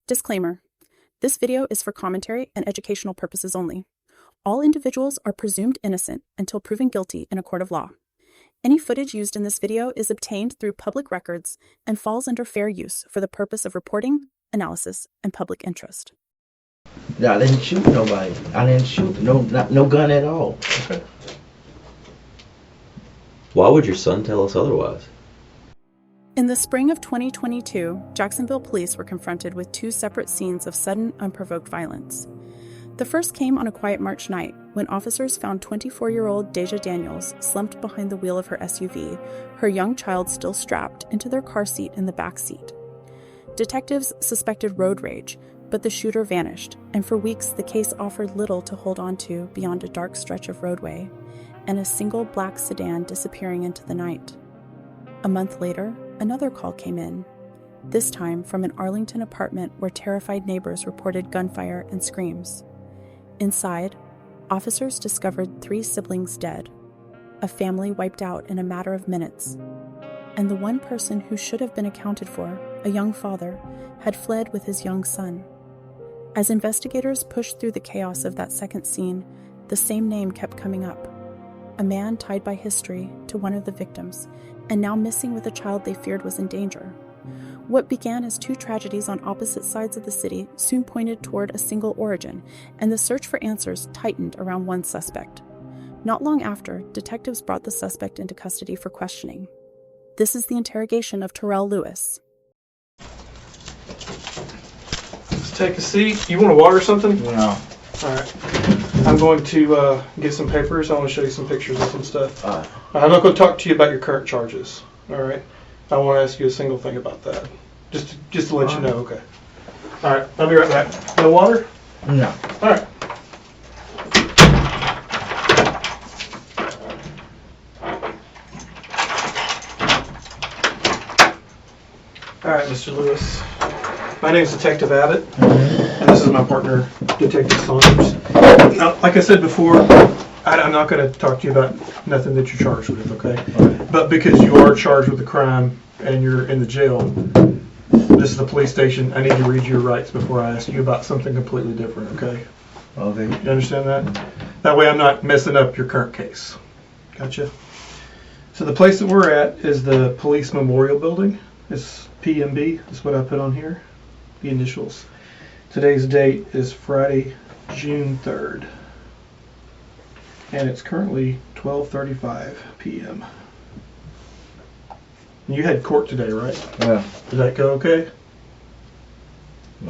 Disclaimer. This video is for commentary and educational purposes only. All individuals are presumed innocent until proven guilty in a court of law. Any footage used in this video is obtained through public records and falls under fair use for the purpose of reporting, analysis, and public interest. I didn't shoot nobody. I didn't shoot no gun at all. Okay. Why would your son tell us otherwise? In the spring of 2022, Jacksonville police were confronted with two separate scenes of sudden, unprovoked violence. The first came on a quiet March night when officers found 24-year-old Deja Daniels slumped behind the wheel of her SUV, her young child still strapped into their car seat in the back seat. Detectives suspected road rage, but the shooter vanished, and for weeks the case offered little to hold on to beyond a dark stretch of roadway and a single black sedan disappearing into the night. A month later, another call came in, this time from an Arlington apartment where terrified neighbors reported gunfire and screams. Inside, officers discovered 3 siblings dead, a family wiped out in a matter of minutes, and the one person who should have been accounted for, a young father, had fled with his young son. As investigators pushed through the chaos of that second scene, the same name kept coming up. A man tied by history to one of the victims, and now missing with a child they feared was in danger. What began as 2 tragedies on opposite sides of the city soon pointed toward a single origin, and the search for answers tightened around one suspect. Not long after, detectives brought the suspect into custody for questioning. This is the interrogation of Terrell Lewis. Let's take a seat. You want to water or something? No. All right. I'm going to get some papers. I want to show you some pictures and some stuff. I'm not going to talk to you about your current charges. All right. I want to ask you a single thing about that. Just to let you know. Okay. All right. I'll be right back. No water? No. All right. All right, Mr. Lewis. My name is Detective Abbott, and this is my partner, Detective Saunders. Now, like I said before, I'm not going to talk to you about nothing that you're charged with, okay? But because you are charged with a crime and you're in the jail, this is the police station, I need to read your rights before I ask you about something completely different, okay? Okay. You understand that? That way I'm not messing up your current case. Gotcha? So the place that we're at is the Police Memorial Building. It's PMB, that's what I put on here, the initials. Today's date is Friday, June 3rd. And it's currently 12:35 p.m. You had court today, right? Yeah. Did that go okay?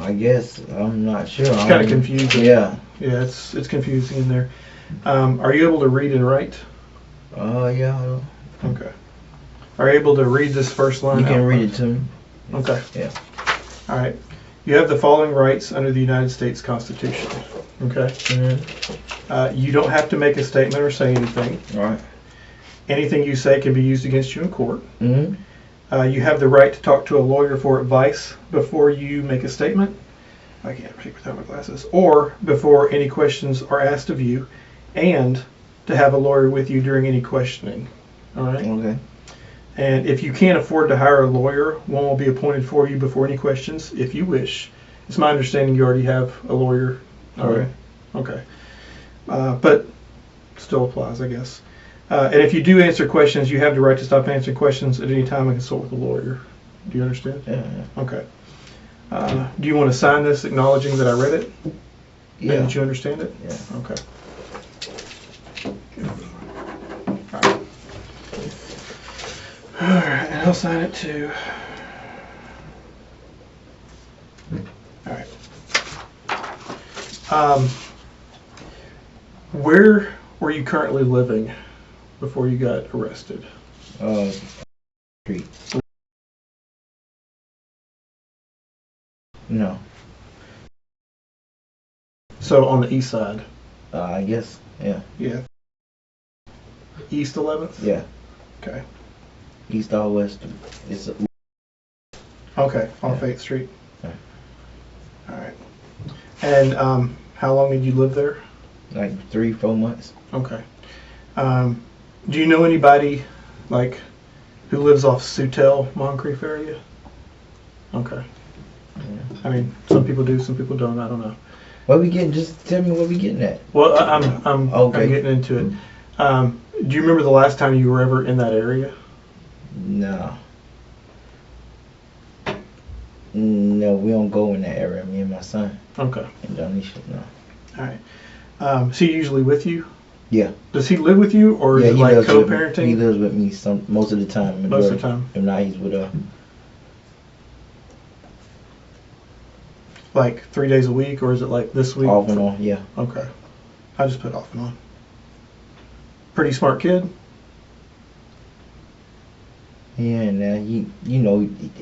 I guess. I'm not sure. It's kind of confusing. Yeah. Yeah, it's confusing in there. Are you able to read and write? Yeah. Okay. Are you able to read this first line? You can read it to me. Okay. Yeah. All right. You have the following rights under the United States Constitution. Okay. Mm-hmm. You don't have to make a statement or say anything. All right. Anything you say can be used against you in court. Mm-hmm. You have the right to talk to a lawyer for advice before you make a statement. I can't read without my glasses. Or before any questions are asked of you, and to have a lawyer with you during any questioning. All right. Okay. And if you can't afford to hire a lawyer, one will be appointed for you before any questions, if you wish. It's my understanding you already have a lawyer. All right. Okay. But still applies, I guess. And if you do answer questions, you have the right to stop answering questions at any time and consult with a lawyer. Do you understand? Yeah. Okay. Do you want to sign this acknowledging that I read it? Yeah. And that you understand it? Yeah. Okay. All right, and I'll sign it too. All right. Where were you currently living before you got arrested? Street. No. So on the east side? I guess. Yeah. Yeah. East 11th? Yeah. Okay. East or west. It's Okay, on Yeah. 8th Street. Yeah. All right. And how long did you live there? like 3-4 months. Okay. Do you know anybody like who lives off Sutel, Moncrief area? Okay. I mean, some people do, some people don't. I don't know. What we getting? Just tell me what we getting at. Well, I'm Okay. getting into it. Do you remember the last time you were ever in that area? No. No, we don't go in that area. Me and my son. Okay. And Donisha, no. All right. Is he usually with you? Yeah. Does he live with you, or Yeah, is it he like lives with me. co-parenting? He lives with me most of the time. Most of the time. If not, he's with her. Like 3 days a week, or is it like this week? Off and on, yeah. Okay. I just put off and on. Pretty smart kid. Yeah, and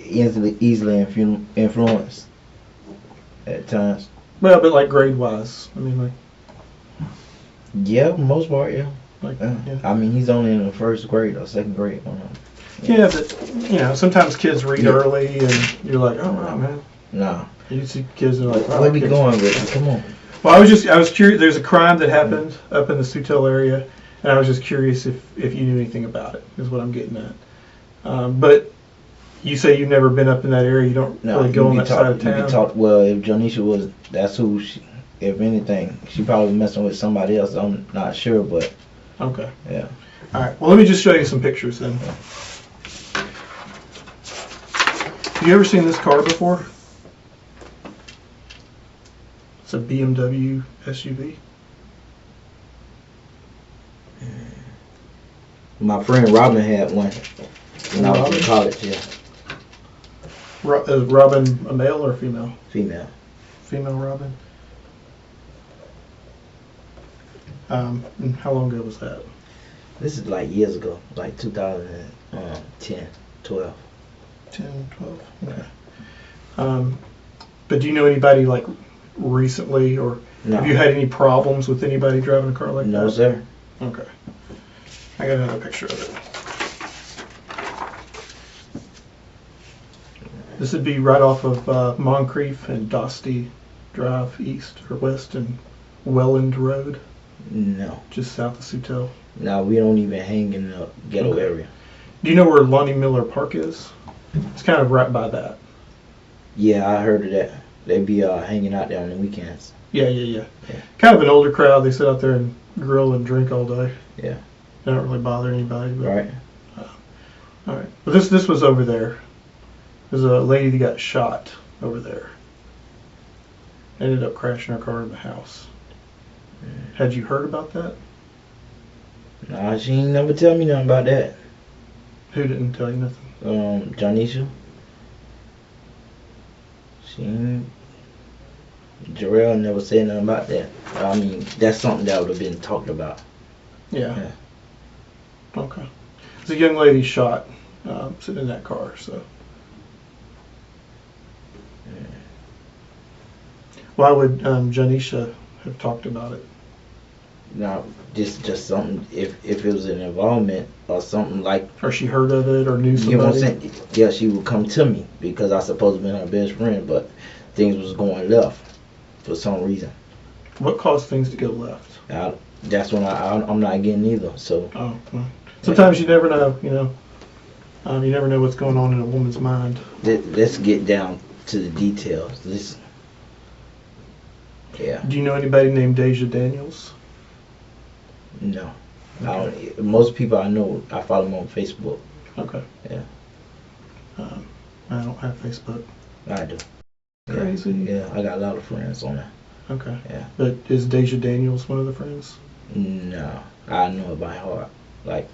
easily influenced at times. Well, but like grade wise, I mean, like, Yeah, most part, yeah. yeah. I mean, he's only in the first grade or second grade. I don't know. Yeah, but sometimes kids read early, and you're like, oh wow, man. Nah. You see kids and like, oh, Where we going with it? Come on. Well, I was curious. There's a crime that happened up in the Sutil area, and I was just curious if you knew anything about it. Is what I'm getting at. But you say you've never been up in that area. You don't really go on that side of town. Well, if Janisha was, that's who she. If anything, she probably was messing with somebody else. I'm not sure, but. Okay. Yeah. All right. Well, let me just show you some pictures then. Have you ever seen this car before? It's a BMW SUV. My friend Robin had one when I was in college. Yeah. Is Robin a male or female? Female. Female Robin. And how long ago was that? This is like years ago, like 2010, 12. 10, 12. Okay. But do you know anybody like recently, or No. have you had any problems with anybody driving a car like that? No, sir. Okay. I got another picture of it. This would be right off of Moncrief and Dostie Drive east or west and Welland Road, No. just south of Sutil. No, we don't even hang in the ghetto Okay. area. Do you know where Lonnie Miller Park is? It's kind of right by that. Yeah, I heard of that. They be hanging out there on the weekends. Yeah. Yeah. Kind of an older crowd. They sit out there and grill and drink all day. Yeah. They don't really bother anybody. But, Right. All right. But this was over there. There's a lady that got shot over there. Ended up crashing her car in the house. Had you heard about that? Nah, she ain't never tell me nothing about that. Who didn't tell you nothing? Janisha. She ain't. Terrell never said nothing about that. I mean, that's something that would have been talked about. Yeah. Yeah. Okay. There's a young lady shot sitting in that car. So. Why would Janisha have talked about it? Now, just something. If it was an involvement or something like. Or she heard of it or knew You know what I'm somebody? saying? Yeah, she would come to me because I supposed to be her best friend, but things was going left for some reason. What caused things to go left? That's when I'm not getting either. So Oh, well. Sometimes you never know, you know. You never know what's going on in a woman's mind. let's get down to the details. Yeah, Do you know anybody named Deja Daniels? no. Most people I know, I follow them on Facebook. Okay. Yeah. I don't have Facebook. I do. Crazy. Yeah, I got a lot of friends on there. Okay. Yeah. But is Deja Daniels one of the friends? No, I know it by heart. Like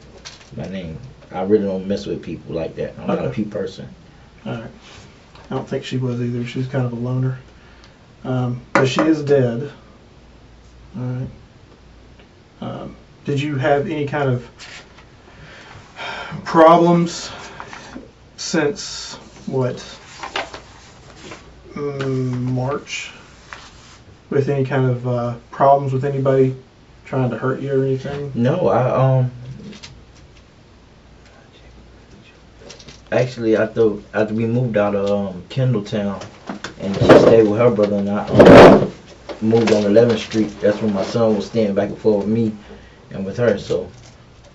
my name. I really don't mess with people like that. I'm not a people person. All right. I don't think she was either. She was kind of a loner. But she is dead. All right. Did you have any kind of problems since what? March? With any kind of problems with anybody trying to hurt you or anything? No, actually, after we moved out of Kendalltown, and she stayed with her brother, and I moved on 11th Street. That's when my son was staying back and forth with me and with her. So,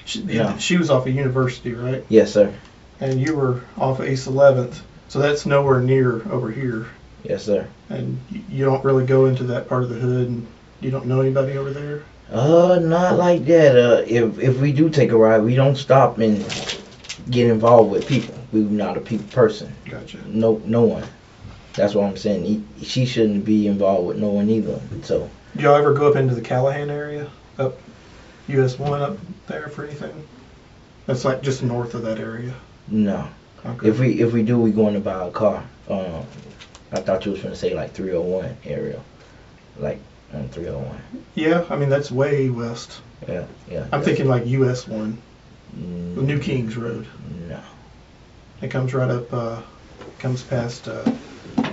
She was off of University, right? yes, sir. And you were off of East 11th, so that's nowhere near over here. Yes, sir. And you don't really go into that part of the hood, and you don't know anybody over there? Not like that. If we do take a ride, we don't stop and get involved with people. We're not a people person. Gotcha. No one. That's what I'm saying. She shouldn't be involved with no one either. So. Do y'all ever go up into the Callahan area, up US 1 up there for anything? That's like just north of that area. No. Okay. If we do, we going to buy a car. I thought you was gonna say like 301 area, like on 301. Yeah, I mean that's way west. Yeah. I'm thinking like US 1, the New Kings Road. No. It comes right up, comes past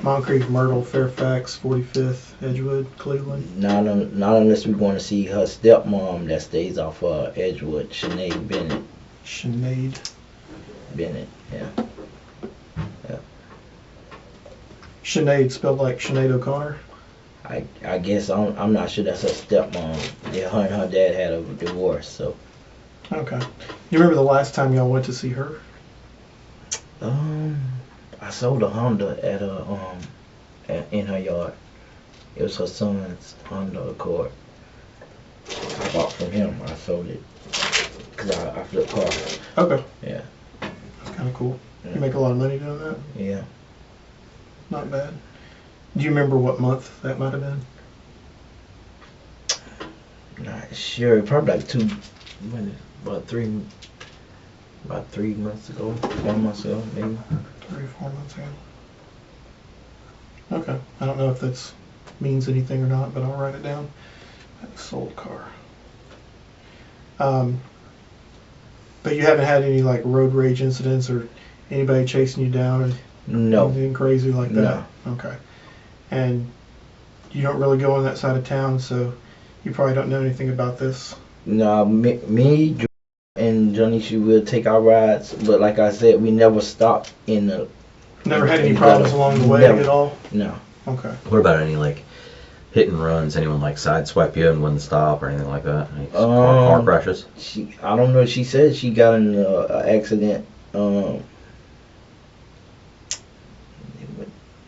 Moncrief, Myrtle, Fairfax, 45th, Edgewood, Cleveland. Not unless we're going to see her stepmom that stays off Edgewood, Sinead Bennett. Sinead Bennett, yeah. Sinead, spelled like Sinead O'Connor? I guess I'm not sure that's her stepmom. Yeah, her and her dad had a divorce, so. Okay. You remember the last time y'all went to see her? I sold a Honda in her yard. It was her son's Honda Accord. I bought from him. I sold it because I flipped cars. Okay. Yeah. That's kind of cool. Yeah. You make a lot of money doing that? Yeah. Not bad. Do you remember what month that might have been? Not sure. Probably like about 3 months ago, 4 months ago, maybe. 3 or 4 months ago. Okay. I don't know if that means anything or not, but I'll write it down. Sold car. But you haven't had any like road rage incidents or anybody chasing you down or No. anything crazy like that? No. Okay. And you don't really go on that side of town, so you probably don't know anything about this. No, me and Johnny, she will take our rides, but like I said, we never stopped in the. Never had any in problems the- along the way never. at all? No. Okay. What about any like hit and runs? Anyone like sideswipe you and wouldn't stop or anything like that? Any car crashes? I don't know. She said she got in an accident.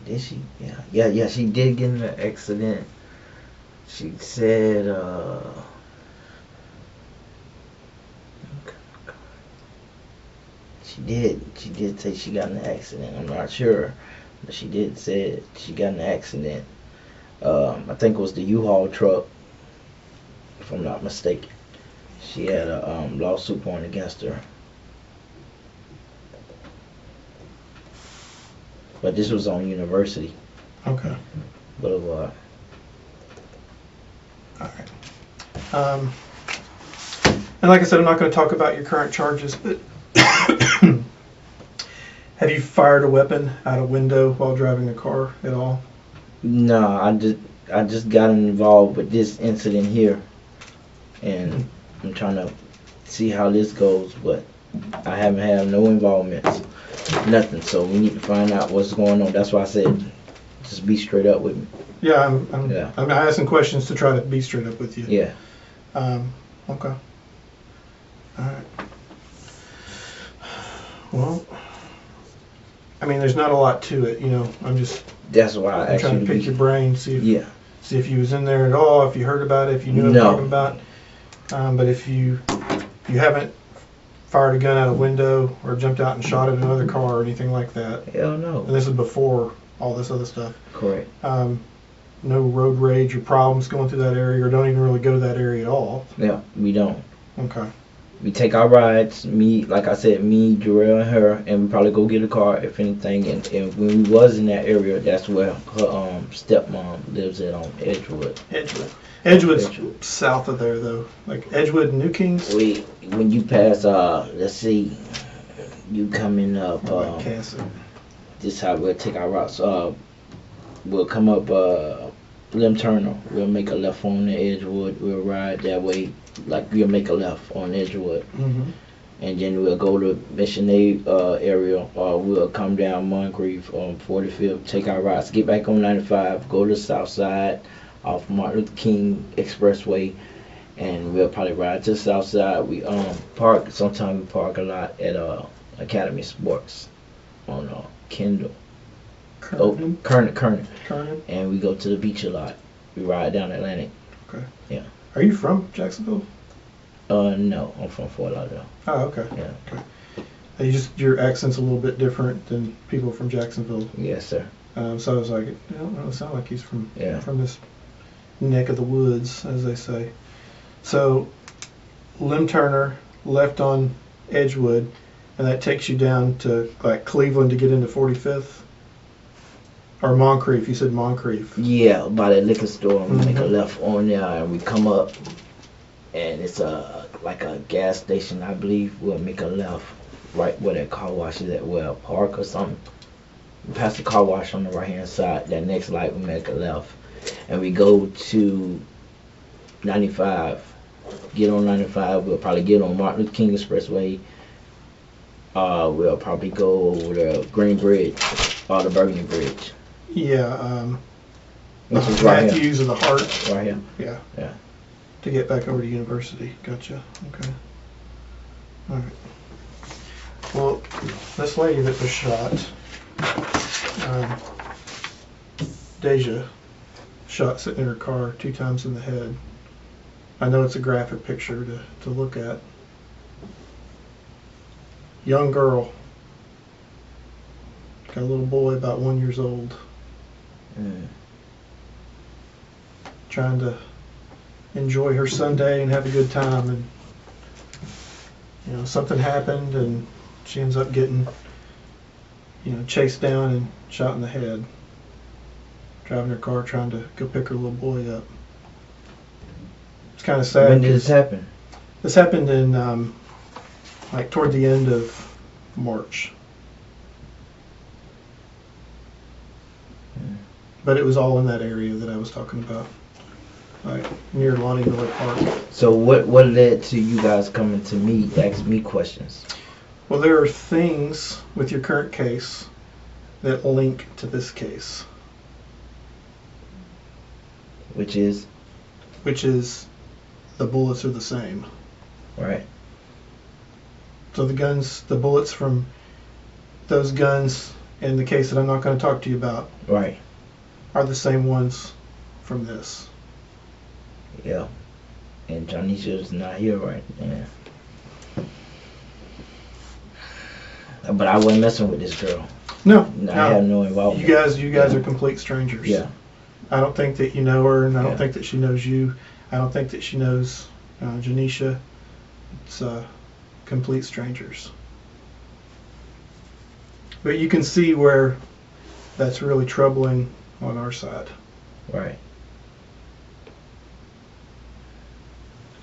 Did she? Yeah. She did get in an accident. She said. She did say she got in an accident. I'm not sure, but she did say she got in an accident. I think it was the U-Haul truck, if I'm not mistaken. She had a lawsuit going against her. But this was on University Okay. Boulevard. All right. And like I said, I'm not going to talk about your current charges, but have you fired a weapon out a window while driving a car at all? No, I just got involved with this incident here, and I'm trying to see how this goes, but I haven't had no involvements, nothing. So we need to find out what's going on. That's why I said, just be straight up with me. Yeah, Yeah. I'm asking questions to try to be straight up with you. Yeah. Okay. All right. Well, I mean, there's not a lot to it, you know. That's why I I'm asked trying you to to pick be. your brain, see if you was in there at all, if you heard about it, if you knew what I'm No. talking about. But if you haven't fired a gun out a window or jumped out and shot at another car or anything like that, Hell no. and this is before all this other stuff, Correct. no road rage or problems going through that area, or don't even really go to that area at all. Yeah, we don't. Okay. We take our rides, like I said, me, Terrell, and her, and we probably go get a car if anything. And when we was in that area, that's where her stepmom lives at on Edgewood. Edgewood's south of there though, like Edgewood and New Kings. When you pass, let's see, you coming up. Cassie. This how we'll take our routes. We'll come up Lim Turner. We'll make a left on the Edgewood. We'll ride that way. Like we'll make a left on Edgewood, and then we'll go to Missionary area, or we'll come down Moncrief on 45th, take our routes, get back on 95, go to the south side off Martin Luther King Expressway, and we'll probably ride to the south side. We park. Sometimes we park a lot at Academy Sports on Kendall. Kernan. And we go to the beach a lot. We ride down Atlantic. Okay. Yeah. Are you from Jacksonville? No, I'm from Fort Lauderdale. Oh, okay. Yeah. Okay. Your accent's a little bit different than people from Jacksonville. Yes, sir. So I was like, it don't really sound like he's from this neck of the woods, as they say. So, Lim Turner left on Edgewood, and that takes you down to like Cleveland to get into 45th, or Moncrief. You said Moncrief. Yeah, by that liquor store. We make a left on there, and we come up, and it's like a gas station, I believe. We'll make a left right where that car wash is at, well, park or something. We pass the car wash on the right hand side. That next light, we make a left, and we go to 95. Get on 95. We'll probably get on Martin Luther King Expressway. We'll probably go over the Green Bridge or the Burgundy Bridge. Yeah. Which is right Matthews here. of the Heart. Right here. Yeah. Yeah. To get back over to University. Gotcha. Okay. All right. Well, this lady that was shot, Deja, shot sitting in her car 2 times in the head. I know it's a graphic picture to look at. Young girl. Got a little boy about 1 year old. Trying to enjoy her Sunday and have a good time, and something happened and she ends up getting chased down and shot in the head, driving her car trying to go pick her little boy up. It's kind of sad. When did this happen? This happened in like toward the end of March. But it was all in that area that I was talking about, like near Lonnie Miller Park. So what led to you guys coming to me to ask me questions? Well, there are things with your current case that link to this case. Which is? The bullets are the same. Right. So the bullets from those guns in the case that I'm not going to talk to you about. Right. Are the same ones from this. Yeah. And Janisha's not here right now. But I wasn't messing with this girl. No. I have no involvement. You guys are complete strangers. Yeah. I don't think that you know her, and I don't think that she knows you. I don't think that she knows Janisha. It's complete strangers. But you can see where that's really troubling on our side. Right.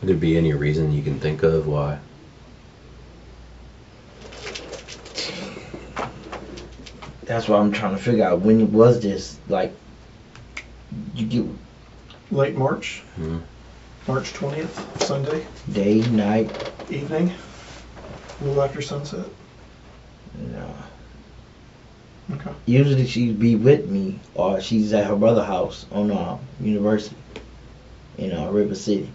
Could there be any reason you can think of why? That's what I'm trying to figure out. When was this? Like, you get late March. Mm-hmm. March 20th, Sunday. Day, night, evening. A little after sunset. No. Okay. Usually she'd be with me, or she's at her brother's house on University, River City.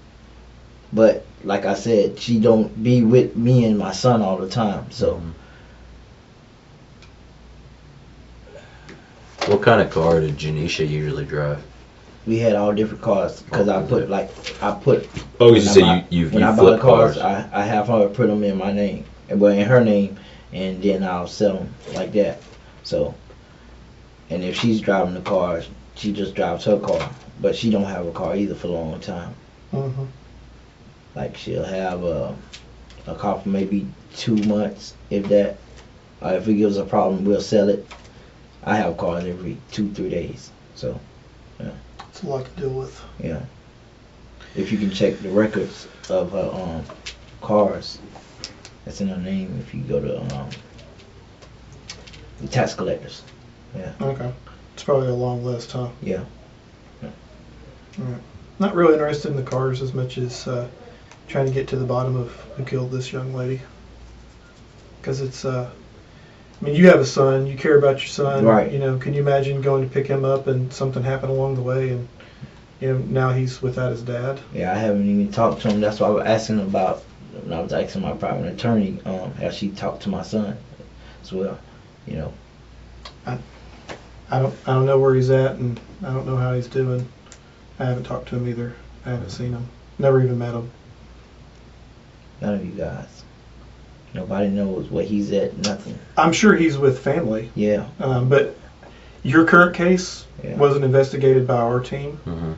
But like I said, she don't be with me and my son all the time. So. What kind of car did Janisha usually drive? We had all different cars because I put. Oh, you said you when I buy the cars, I have her put them in my name, but in her name, and then I'll sell them like that. So, and if she's driving the car, she just drives her car, but she don't have a car either for a long time. Mm-hmm. Like she'll have a car for maybe 2 months, if that. If it gives a problem, we'll sell it. I have cars every 2-3 days, so yeah. It's a lot to deal with. Yeah. If you can check the records of her cars, that's in her name. If you go to the tax collectors, yeah. Okay. It's probably a long list, huh? Yeah. All right. Not really interested in the cars as much as trying to get to the bottom of who killed this young lady. Because it's, you have a son, you care about your son. Right. Can you imagine going to pick him up and something happened along the way and, now he's without his dad? Yeah, I haven't even talked to him. That's why I was asking about, when I was asking my private attorney, how she talked to my son as well, I don't know where he's at, and I don't know how he's doing. I haven't talked to him either. I haven't seen him. Never even met him. None of you guys. Nobody knows where he's at. Nothing. I'm sure he's with family. Yeah. But your current case Yeah. wasn't investigated by our team. Mm-hmm.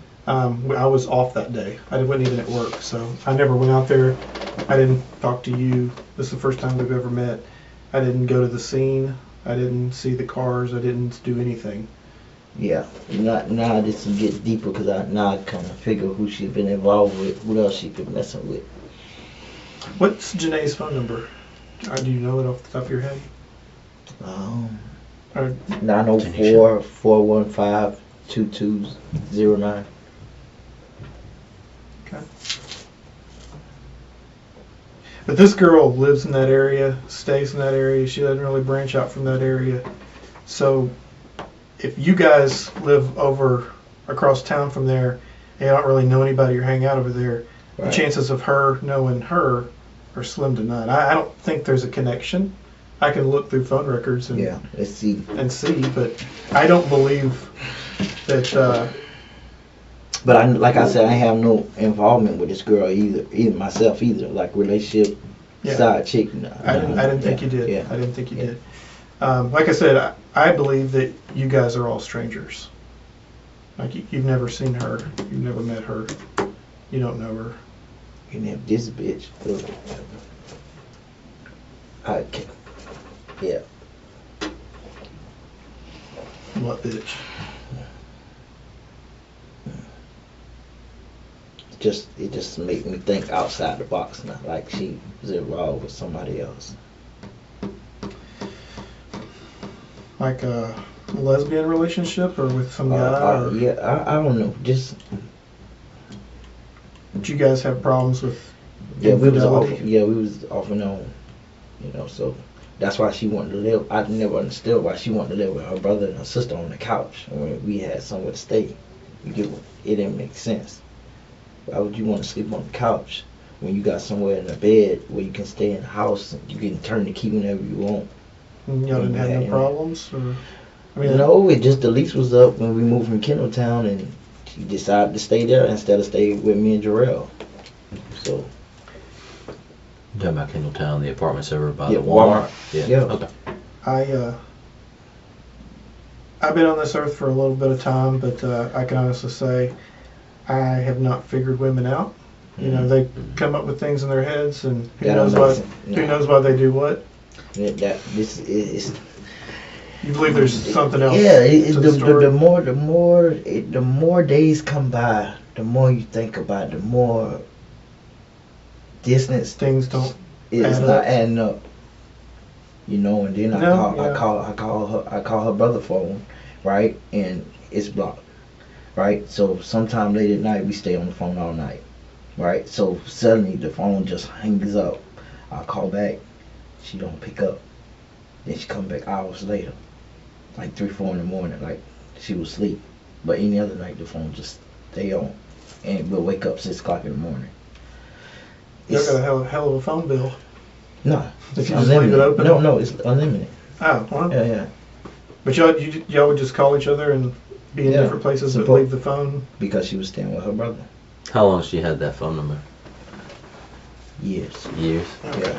I was off that day. I wasn't even at work, so I never went out there. I didn't talk to you. This is the first time we've ever met. I didn't go to the scene. I didn't see the cars. I didn't do anything. Yeah. Now this will get deeper because I kind of figure who she's been involved with, what else she been messing with. What's Janae's phone number? Do you know it off the top of your head? Or 904-415-2209. Okay. But this girl lives in that area, stays in that area. She doesn't really branch out from that area. So if you guys live over across town from there and you don't really know anybody or hang out over there, Right. the chances of her knowing her are slim to none. I don't think there's a connection. I can look through phone records and Yeah, let's see. but I don't believe that. But like I said, I have no involvement with this girl either myself either. Like relationship, Yeah. side chick. No, I didn't think yeah, you did. Yeah. I didn't think you Yeah. did. Like I said, I believe that you guys are all strangers. Like you've never seen her, you've never met her, you don't know her. And if this bitch, I can't. Yeah. What bitch? It just make me think outside the box now. Like she was involved with somebody else. Like a lesbian relationship or with some guy? Or Yeah, I don't know. Just did you guys have problems with we was infidelity? off and on. You know, so that's why she wanted to live. I never understood why she wanted to live with her brother and her sister on the couch when we had somewhere to stay. It didn't make sense. Why would you want to sleep on the couch when you got somewhere in the bed where you can stay in the house and you can turn the key whenever you want? And y'all didn't have no Yeah. problems? Or, I mean, No, it just the lease was up when we moved from Kendalltown and she decided to stay there instead of stay with me and Terrell. So You talking about Kendalltown, the apartments over by Yeah, the Walmart? Walmart. Yeah. Yeah. Okay. I've been on this earth for a little bit of time, but I can honestly say I have not figured women out. You know, they come up with things in their heads, and who That knows don't why? make sense. Who No. knows why they do what? this is You believe there's something else? yeah. to the story? The more days come by, the more you think about it, the more distance Things don't. it's add not up. adding up. You know, and then No, I yeah. call her brother phone, right, and it's blocked, right. So sometime late at night we stay on the phone all night, right. So suddenly the phone just hangs up. I call back, she don't pick up. Then she come back hours later, like 3-4 in the morning, like she was asleep. But any other night the phone just stay on, and we'll wake up 6 o'clock in the morning. Y'all It's- got a hell of a phone bill. No, If you just leave it open. No, it's unlimited. Oh, well. Yeah. But y'all would just call each other and be in Yeah. different places, but Support. leave the phone. Because she was staying with her brother. How long she had that phone number? Years. Years. Yeah.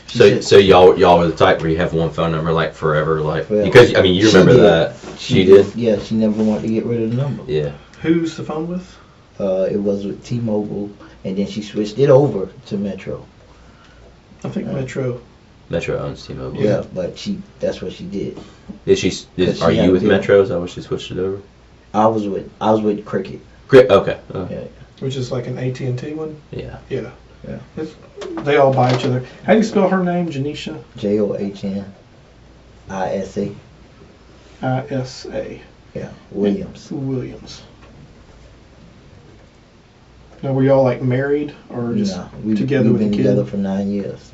She So said- so y'all were the type where you have one phone number like forever, like Forever. because I mean you She remember did. that she did. Yeah, she never wanted to get rid of the number. Yeah. Who's the phone with? It was with T-Mobile, and then she switched it over to Metro. I think Metro. Metro owns T-Mobile. Yeah, but that's what she did. Is Because are she you had with a bill. Metro? Is that what she switched it over? I was with Cricket. Great. Okay. Yeah. Which is like an AT&T one? Yeah. Yeah. Yeah. They all buy each other. How do you spell her name? Janisha? JOHNISA. I-S-A. Yeah. Williams. Williams. Now, were y'all like married or just No, we've together with been the kid? together for 9 years.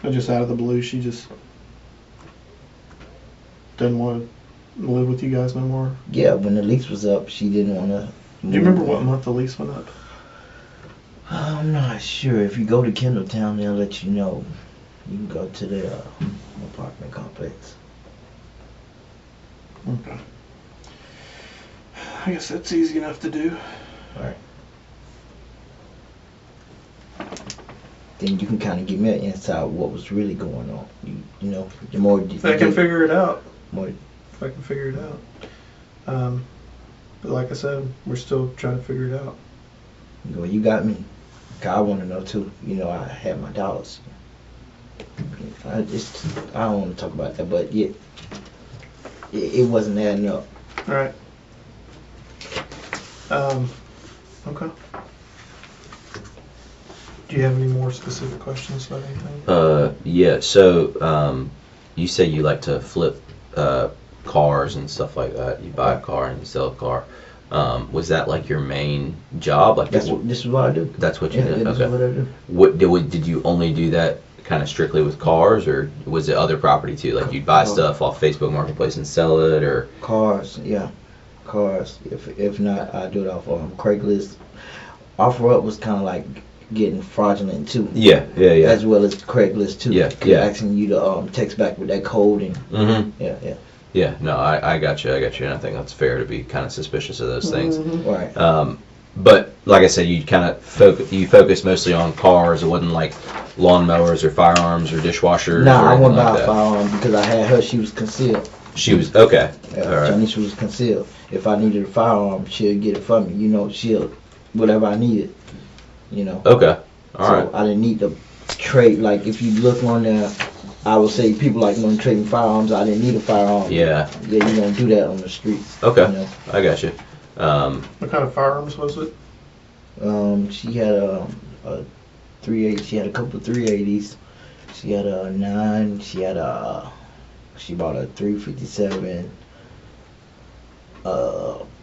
Or just out of the blue, she just doesn't want to live with you guys no more? Yeah, when the lease was up, she didn't want to. Do you remember what month the lease went up? I'm not sure. If you go to Kendalltown, they'll let you know. You can go to the apartment complex. Okay. I guess that's easy enough to do. All right. Then you can kind of give me an insight of what was really going on. You know, the more If I can figure it out. more. If I can figure it out. But like I said, we're still trying to figure it out. Well, you got me. 'Cause I want to know too. You know, I had my dollars. I don't want to talk about that, but yeah, it wasn't adding up. All right. Okay. Do you have any more specific questions about anything? Yeah. So, you say you like to flip cars and stuff like that. You buy a car and you sell a car. Was that like your main job? Like This is what I do. That's what you did. This is what I do. What did you only do that kind of strictly with cars, or was it other property too? Like you'd buy stuff off Facebook Marketplace and sell it, or Cars, yeah, cars. If not, I do it off Craigslist. OfferUp was kind of like getting fraudulent too. yeah, As well as Craigslist too. Yeah. Asking you to text back with that code and Mm-hmm. yeah. Yeah, no, I got you, and I think that's fair to be kind of suspicious of those things. Right. But like I said, you kind of focus mostly on cars. It wasn't like lawnmowers or firearms or dishwashers. Nah, or I anything wouldn't like buy a that. firearm because I had her. She was concealed. She was okay. Yeah, All right. Janisha was concealed. If I needed a firearm, she'll get it for me. You know, she'll whatever I needed. You know. Okay. All right. I didn't need to trade. Like if you look on there, I would say people like when trading firearms. I didn't need a firearm. Yeah. Yeah, you don't do that on the streets. Okay. You know? I got you. What kind of firearms was it? She had a 380. She had a couple of 380s. She had a 9. She bought a 357.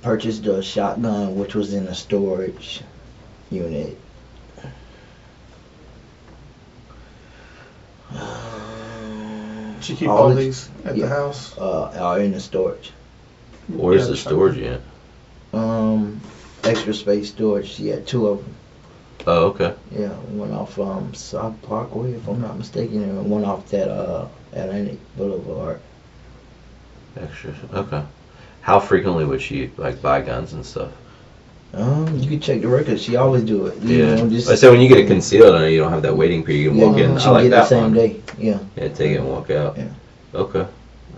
Purchased a shotgun, which was in a storage unit. Did you keep all these at the house? Are in the storage. Where's the storage unit? Extra space storage. She had 2 of them. Oh, okay. Yeah, one off South Parkway, if I'm not mistaken, and one off that Atlantic Boulevard. Extra. Okay. How frequently would she like buy guns and stuff? You can check the records. She always do it. Yeah. Just, I said when you get it concealed, I know you don't have that waiting period. You can walk in. She I like get it that the same one. day. Yeah. Yeah, take it and walk out. Yeah. Okay.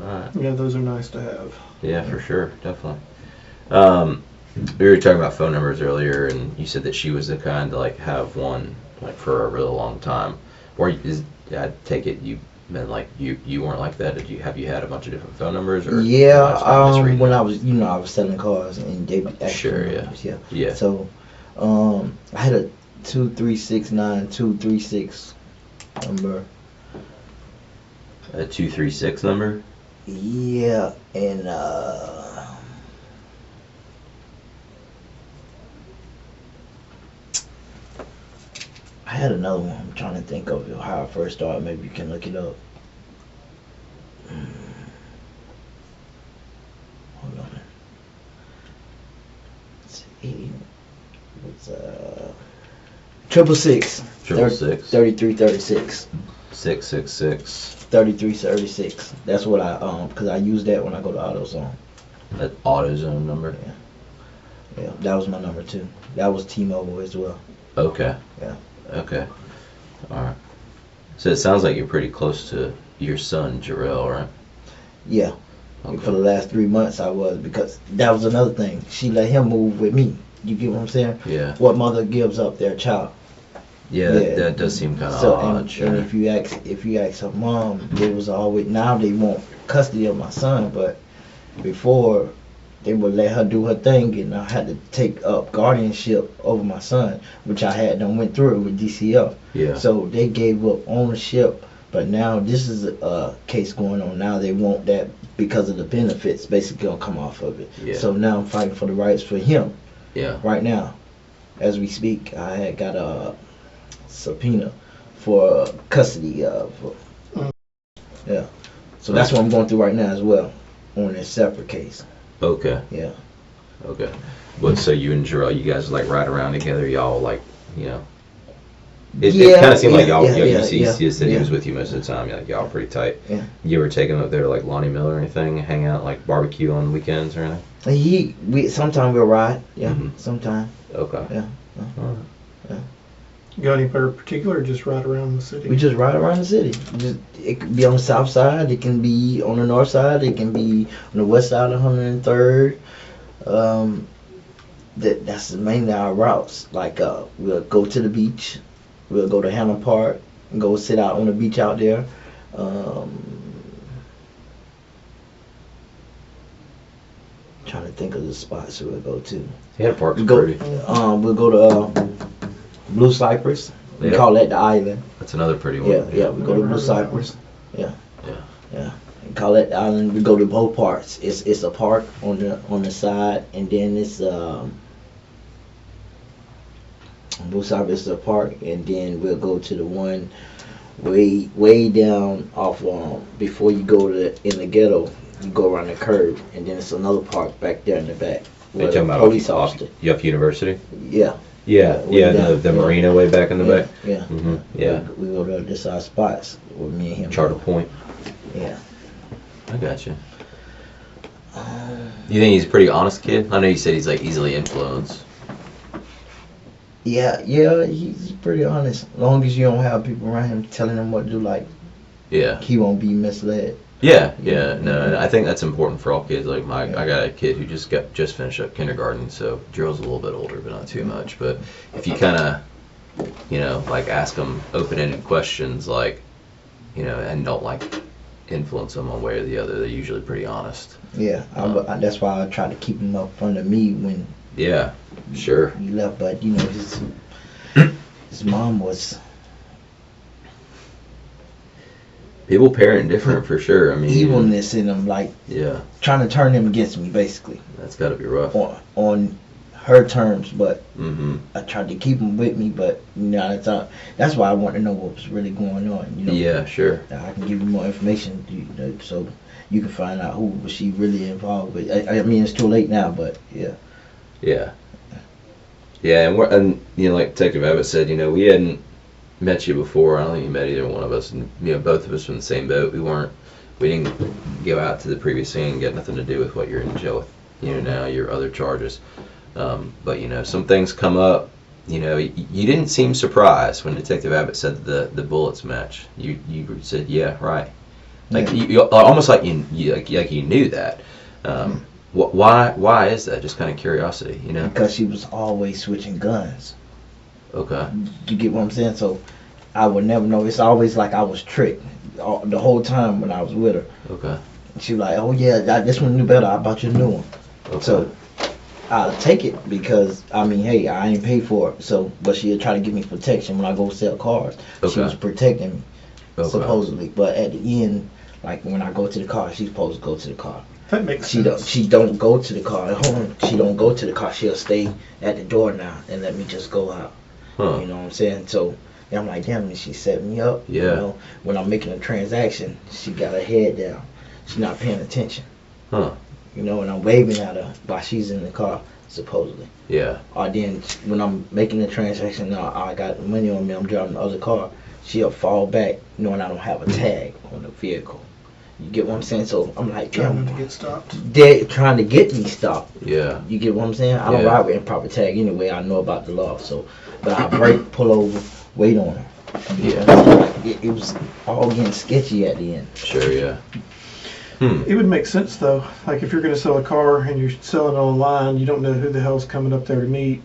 All right. Yeah, those are nice to have. Yeah, for sure, definitely. We were talking about phone numbers earlier, and you said that she was the kind to like have one like for a really long time. Or I take it you meant like you weren't like that. Have you had a bunch of different phone numbers? Or Yeah. When I was I was selling cars and they actually Sure, yeah. numbers, yeah. Yeah. So I had a 2369236 number. A 236 number. Yeah, and I had another one. I'm trying to think of how I first started. Maybe you can look it up. Hold on. Let's see. It's 666 666. 3336 666. 3336. That's what I because I use that when I go to AutoZone. That AutoZone number. Yeah, that was my number too. That was T-Mobile as well. Okay. Yeah. Okay. All right. So it sounds like you're pretty close to your son, Terrell, right? Yeah. Okay. For the last 3 months I was, because that was another thing. She let him move with me. You get what I'm saying? Yeah. What mother gives up their child? Yeah, that does seem kind of odd. And, Sure. and if you ask her mom, it was always, now they want custody of my son, but before they would let her do her thing, and I had to take up guardianship over my son, which I had done went through it with DCF. Yeah. So they gave up ownership, but now this is a case going on. Now they want that because of the benefits basically gonna come off of it. Yeah. So now I'm fighting for the rights for him. Yeah. Right now, as we speak, I had got a subpoena for custody of. Yeah. So that's what I'm going through right now as well, on a separate case. Okay. Yeah. Okay. But so you and Terrell, you guys like ride around together, y'all like, It kind of seemed like y'all. yeah, You see, yeah, he said he yeah. was with you most of the time. Like y'all pretty tight. Yeah. You ever take him up there to like Lonnie Miller or anything? Hang out like barbecue on weekends or anything? We sometimes we'll ride. Yeah, Mhm. sometimes. Okay. Yeah. All right. Got anywhere particular or just right around the city? We just ride around the city. It could be on the south side. It can be on the north side. It can be on the west side of 103rd. That's mainly our routes. Like we'll go to the beach. We'll go to Hannah Park and go sit out on the beach out there. Trying to think of the spots we'll go to. Hannah Park's Go, pretty. we'll go to Blue Cypress. We Yeah. call that the island. That's another pretty one. Yeah, we go to Never Blue heard of that Cypress. Yeah. Yeah. Yeah. We call that the island. We go to both parts. It's a park on the side, and then it's Blue Cypress is a park, and then we'll go to the one way down off before you go in the ghetto. You go around the curve, and then it's another park back there in the back. Are you where talking the about police off officer. University? Yeah. Yeah, way yeah, down. the marina way back in the back. Yeah. Mm-hmm. Yeah. We go to this our spots with me and him. Charter Point. Yeah. I got you. You think he's a pretty honest kid? I know you said he's like easily influenced. Yeah, he's pretty honest. As long as you don't have people around him telling him what to do, like Yeah. he won't be misled. Yeah. No, I think that's important for all kids. Like I got a kid who just finished up kindergarten, so Gerald's a little bit older, but not too much. But if you kind of, like ask them open-ended questions, like, and don't like influence them one way or the other, they're usually pretty honest. Yeah, that's why I try to keep him up front of me when Yeah, sure. he left. But his mom was People parent different for sure. I mean, evilness in him, like yeah, trying to turn him against me, basically that's got to be rough. on her terms. But Mm-hmm. I tried to keep him with me. But that's why I want to know what was really going on. Yeah, sure. I can give you more information, so you can find out who was she really involved with. I mean, it's too late now, but yeah. Yeah. Yeah, and like Detective Abbott said, we hadn't met you before. I don't think you met either one of us, and both of us from the same boat. We didn't go out to the previous scene and get nothing to do with what you're in jail with, now your other charges. But some things come up. You didn't seem surprised when Detective Abbott said the bullets match. You said, yeah, right. Like you almost like you knew that. Why is that? Just kind of curiosity, Because she was always switching guns. Okay. You get what I'm saying? So I would never know. It's always like I was tricked the whole time when I was with her. Okay. She was like, "Oh yeah, this one knew better. I bought you a new one." Okay. So I'll take it because hey, I ain't paid for it. So, but she'll try to give me protection when I go sell cars. Okay. She was protecting me supposedly, Okay. but at the end, like when I go to the car, she's supposed to go to the car. That makes sense. She don't go to the car. She don't go to the car. She'll stay at the door now and let me just go out. Huh. You know what I'm saying? So I'm like, damn, she set me up. Yeah. When I'm making a transaction, she got her head down. She's not paying attention. Huh. And I'm waving at her while she's in the car, supposedly. Yeah. Or then when I'm making the transaction, now I got money on me, I'm driving the other car, she'll fall back knowing I don't have a tag on the vehicle. You get what I'm saying? So I'm like, Trying damn, not to get stopped. they're trying to get me stopped. Yeah. You get what I'm saying? I don't Yeah. ride with improper tag anyway. I know about the law. So, but I brake, pull over, wait on her. Yeah. It was all getting sketchy at the end. Sure. Yeah. It would make sense though. Like if you're going to sell a car and you're selling it online, you don't know who the hell's coming up there to meet.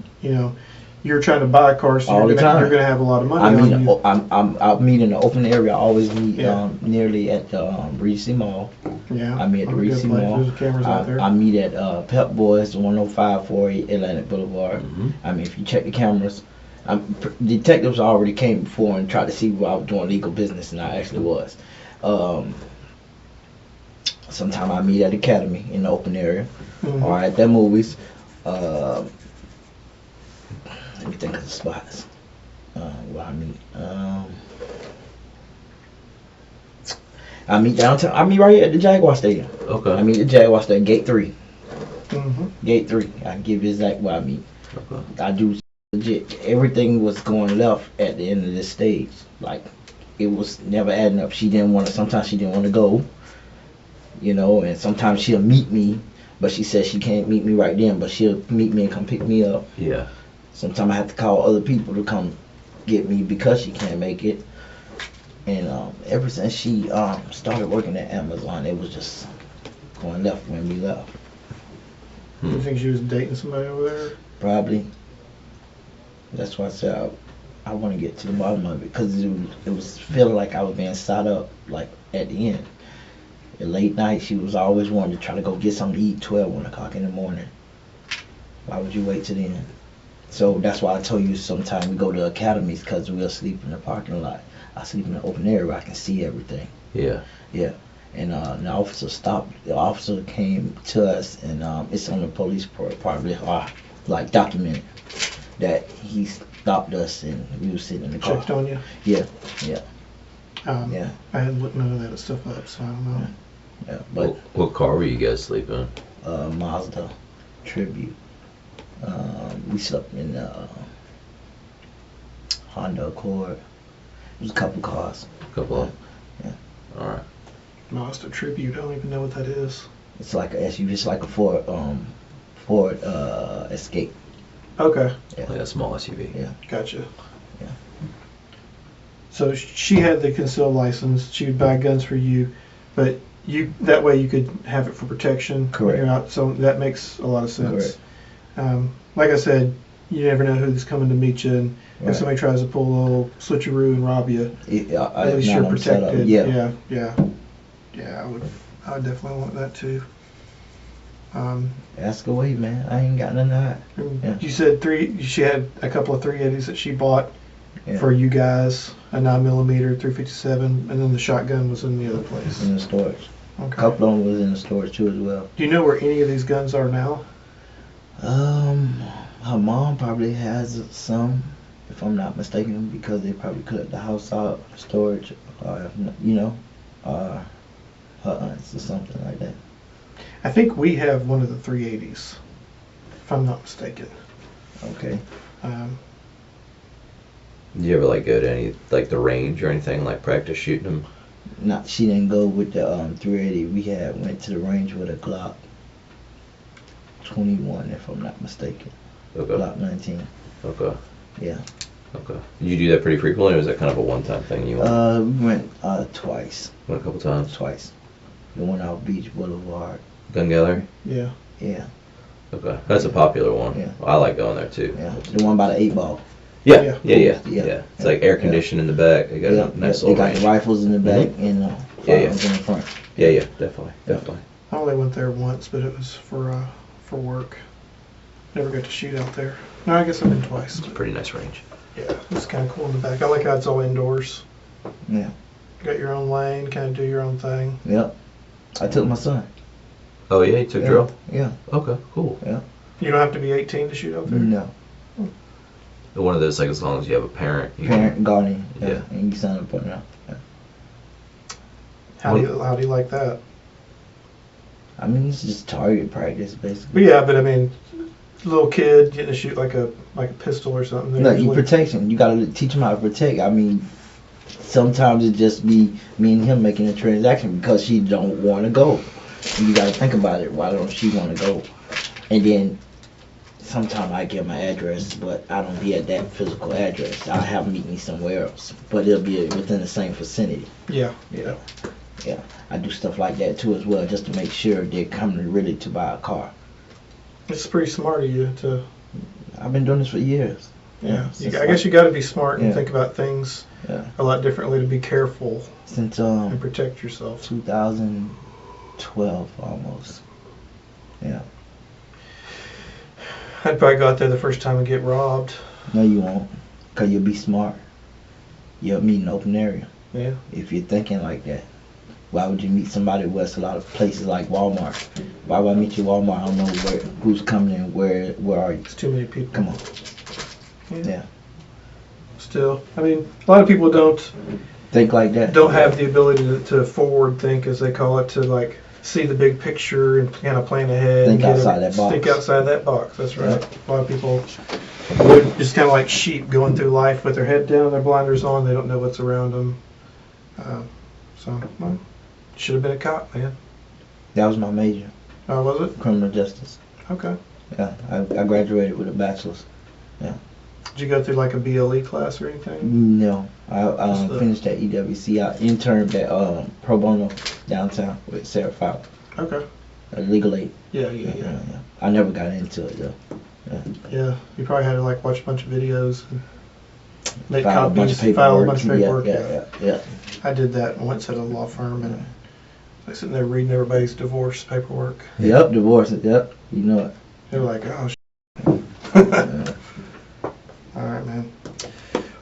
You're trying to buy a car, so All you're the going time. to have a lot of money on you. I meet in the open area. I always meet Yeah. nearly at the Regency Mall. Yeah. I meet at the Good Regency place. Mall. There's cameras out there. I meet at Pep Boys, 10548 Atlantic Boulevard. Mm-hmm. I mean, if you check the cameras, detectives already came before and tried to see if I was doing legal business, and I actually was. Sometimes I meet at Academy in the open area, Mhm. or at their movies. Let me think of the spots where I meet. I meet downtown. I meet right here at the Jaguar Stadium. Okay. I meet at Jaguar Stadium, Gate 3. Mhm. Gate 3. I can give you exact where I meet. Okay. I do Legit, everything was going left at the end of this stage. Like, it was never adding up. She didn't want to. Sometimes she didn't want to go. You know, and sometimes she'll meet me, but she says she can't meet me right then. But she'll meet me and come pick me up. Yeah. Sometimes I have to call other people to come get me because she can't make it. And ever since she started working at Amazon, it was just going left when we left. You think she was dating somebody over there? Probably. That's why I said I want to get to the bottom of it, because it was feeling like I was being sat up, like, at the end. At late night, she was always wanting to try to go get something to eat 12, 1 o'clock in the morning. Why would you wait till the end? So that's why I told you sometimes we go to academies, because we'll sleep in the parking lot. I sleep in the open area where I can see everything. Yeah. Yeah. And the officer stopped. The officer came to us, and it's on the police probably like documented that he stopped us and we were sitting in the car. Checked on you? Yeah. Yeah. Yeah. I hadn't looked none of that stuff up, so I don't know. Yeah. But what car were you guys sleeping in? Mazda Tribute. We slept in Honda Accord. It was a couple cars. A couple of. Yeah. All right. Mazda Tribute. I don't even know what that is. It's like a SUV. It's like a Ford Escape. Okay. Yeah. Like a small SUV. Yeah. Gotcha. Yeah. So she had the concealed license. She would buy guns for you, but that way you could have it for protection when Correct. you're out. So that makes a lot of sense. Correct. Like I said, you never know who's coming to meet you, and Right. if somebody tries to pull a little switcheroo and rob you, at least Not you're on setup. protected. Yeah. Yeah. I would definitely want that too. Ask away, man. I ain't got nothing to hide. Yeah. You said she had a couple of 380s that she bought Yeah. for you guys, a 9mm 357, and then the shotgun was in the other place. In the storage. A Okay. couple of them was in the storage too as well. Do you know where any of these guns are now? Her mom probably has some, if I'm not mistaken, because they probably cleared the house out, storage, or her aunts or something like that. I think we have one of the 380s, if I'm not mistaken. Okay. Did you ever like go to any like the range or anything, like practice shooting them? She didn't go with the 380. We went to the range with a Glock 21, if I'm not mistaken. Okay. Glock 19. Okay. Yeah. Okay. Did you do that pretty frequently, or was that kind of a one-time thing you went? We went twice. Went a couple times. Twice. The one out Beach Boulevard. Gun gallery. Yeah. Yeah. Okay. That's a popular one. Yeah. I like going there too. Yeah. The one by the 8-ball. Yeah. Yeah. Yeah. It's like air conditioned in the back. They got a nice They little got range. the rifles in the back and firearms in the front. Yeah. Definitely. I only went there once, but it was for work. Never got to shoot out there. No, I guess I've been twice. It's a pretty nice range. Yeah, it's kind of cool in the back. I like how it's all indoors. Yeah. You got your own lane, kind of do your own thing. Yep. I took my son. Oh yeah, you took drill. Yeah. Okay, cool. You don't have to be 18 to shoot out there? No. One of those, like, as long as you have a parent. Parent and guardian. Yeah. And you sign up on that. Yeah. How do you like that? I mean, it's just target practice, basically. But yeah, but I mean, little kid getting to shoot like a pistol or something. No, you protection. You gotta teach him how to protect. I mean, sometimes it just be me and him making a transaction because she don't want to go. And you gotta think about it. Why don't she want to go? And then sometimes I give my address, but I don't be at that physical address. I'll have them meet me somewhere else, but it'll be within the same vicinity. Yeah. Yeah. I do stuff like that too as well, just to make sure they're coming really to buy a car. It's pretty smart of you to. I've been doing this for years. Yeah. Since I guess you got to be smart and Yeah. think about things Yeah. a lot differently to be careful Since and protect yourself. 2012 almost. Yeah. I'd probably go out there the first time and get robbed. No, you won't, cause you'll be smart. You'll meet in an open area. Yeah. If you're thinking like that, why would you meet somebody where it's a lot of places like Walmart? Why would I meet you at Walmart? I don't know who's coming in. Where are you? It's too many people. Come on. Yeah. Still, I mean, a lot of people don't Think like that. have the ability to forward think, as they call it, to like see the big picture and kind of plan ahead. Think and outside that box. Think outside that box. That's right. Yeah. A lot of people would just kind of like sheep going through life with their head down, their blinders on. They don't know what's around them. Well, should have been a cop, man. That was my major, Oh, was it? criminal justice. Okay. Yeah, I graduated with a bachelor's. Did you go through like a BLE class or anything? No, I finished at EWC. I interned at Pro Bono downtown with Sarah Fowler. Okay. Legal aid. Yeah. I never got into it though. Yeah, you probably had to like watch a bunch of videos and make File a bunch copies, of file a paperwork. bunch of paperwork. Yeah. I did that once at a law firm, and I was sitting there reading everybody's divorce paperwork. Yep, divorce. Yep, you know it. They're like, oh, Yeah. all right, man.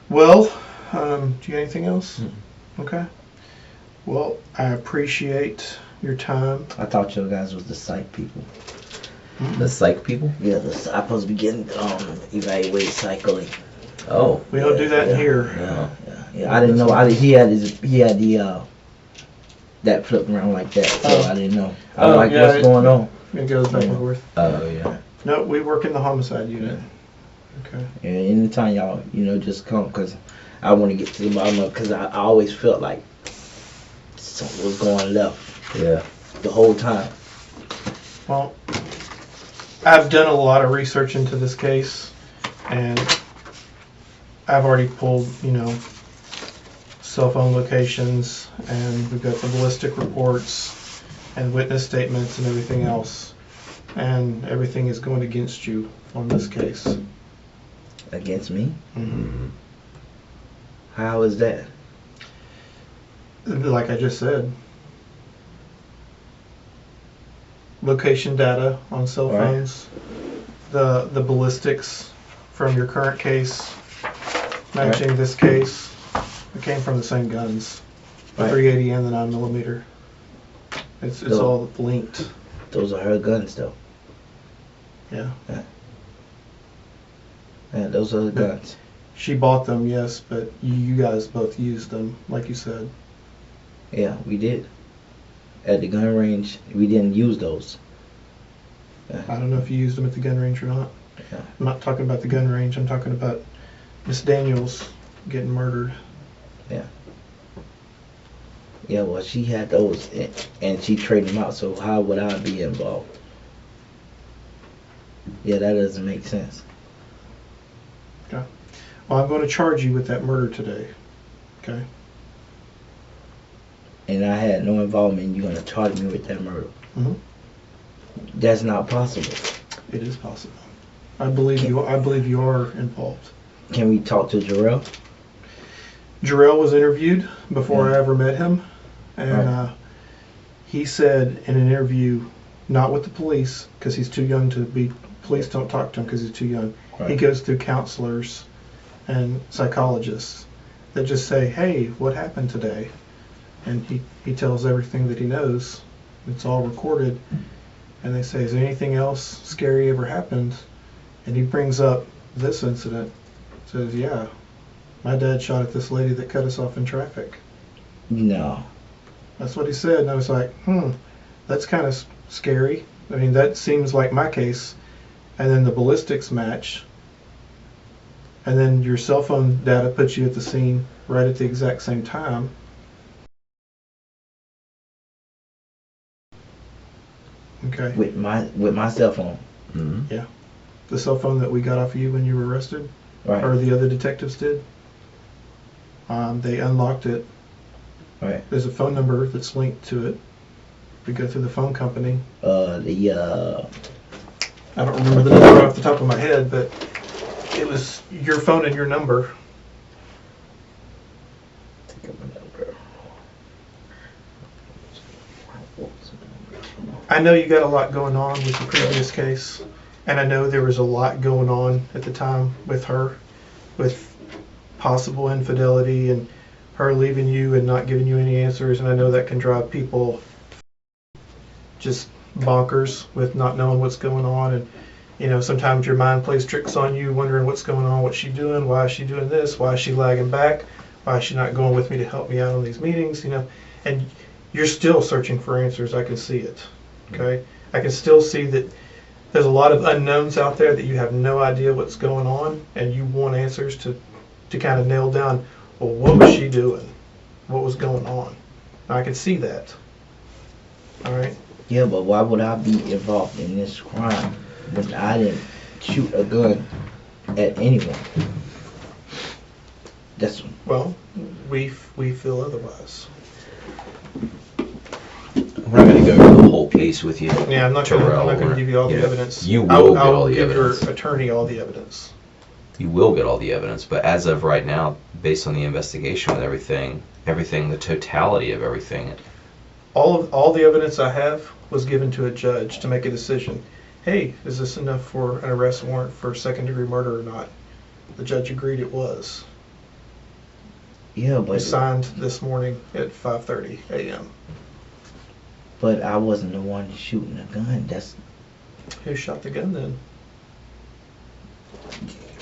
Well, do you got anything else? Okay. Well, I appreciate your time. I thought you guys was the psych people. The psych people? Yeah, I'm supposed to be getting evaluated psychically. Oh. We don't do that in here. Yeah. I didn't know. He had the that flipped around like that, so I didn't know. I'm like, yeah, what's going on? It goes back and forth. Oh, yeah. No, we work in the homicide unit. Okay. And anytime y'all, just come, because I want to get to the bottom of it, because I always felt like something was going left Yeah. the whole time. Well, I've done a lot of research into this case, and I've already pulled, cell phone locations, and we've got the ballistic reports and witness statements and everything else. And everything is going against you on this case. Against me? Mm-hmm. How is that? Like I just said. Location data on cell Right. phones. The ballistics from your current case matching this case. It came from the same guns. The Right. 380 and the 9mm. It's all linked. Those are her guns, though. Yeah. Yeah, those are the guns. She bought them, yes, but you guys both used them, like you said. Yeah, we did. At the gun range, we didn't use those. I don't know if you used them at the gun range or not. Yeah. I'm not talking about the gun range. I'm talking about Miss Daniels getting murdered. Yeah, well, she had those, and she traded them out, so how would I be involved? Yeah, that doesn't make sense. Well, I'm going to charge you with that murder today. Okay? And I had no involvement, and you're going to charge me with that murder. Mm-hmm. That's not possible. It is possible. I believe you are involved. Can we talk to Terrell? Jarrell was interviewed before I ever met him, and Right. he said in an interview, not with the police, because he's too young to be, police don't talk to him because he's too young. Right. He goes through counselors and psychologists that just say, hey, what happened today? And he tells everything that he knows. It's all recorded. And they say, is there anything else scary ever happened? And he brings up this incident. Says, yeah, my dad shot at this lady that cut us off in traffic. No. That's what he said. And I was like, that's kind of scary. I mean, that seems like my case. And then the ballistics match. And then your cell phone data puts you at the scene right at the exact same time. Okay. With my cell phone. Mm-hmm. The cell phone that we got off of you when you were arrested, Right. or the other detectives did. They unlocked it. Right. There's a phone number that's linked to it. We go through the phone company. The I don't remember the number off the top of my head, but it was your phone and your number. I know you got a lot going on with the previous case, and I know there was a lot going on at the time with her, with possible infidelity and her leaving you and not giving you any answers, and I know that can drive people just bonkers with not knowing what's going on. And sometimes your mind plays tricks on you, wondering what's going on, what's she doing, why is she doing this, why is she lagging back, why is she not going with me to help me out on these meetings, and you're still searching for answers. I can see it. Okay? I can still see that there's a lot of unknowns out there that you have no idea what's going on, and you want answers to kind of nail down, well, what was she doing? What was going on? I can see that. All right? Yeah, but why would I be involved in this crime when I didn't shoot a gun at anyone? That's Well, we feel otherwise. We're not going to go over the whole case with you. Yeah, I'm not Terrell. going to give you all the evidence. You will get I'll all the give evidence. your attorney all the evidence. You will get all the evidence, but as of right now, based on the investigation with everything, the totality of everything. All the evidence I have was given to a judge to make a decision. Hey, is this enough for an arrest warrant for second-degree murder or not? The judge agreed it was. yeah, It but was signed this morning at 5:30 a.m. but I wasn't the one shooting the gun. That's Who shot the gun then?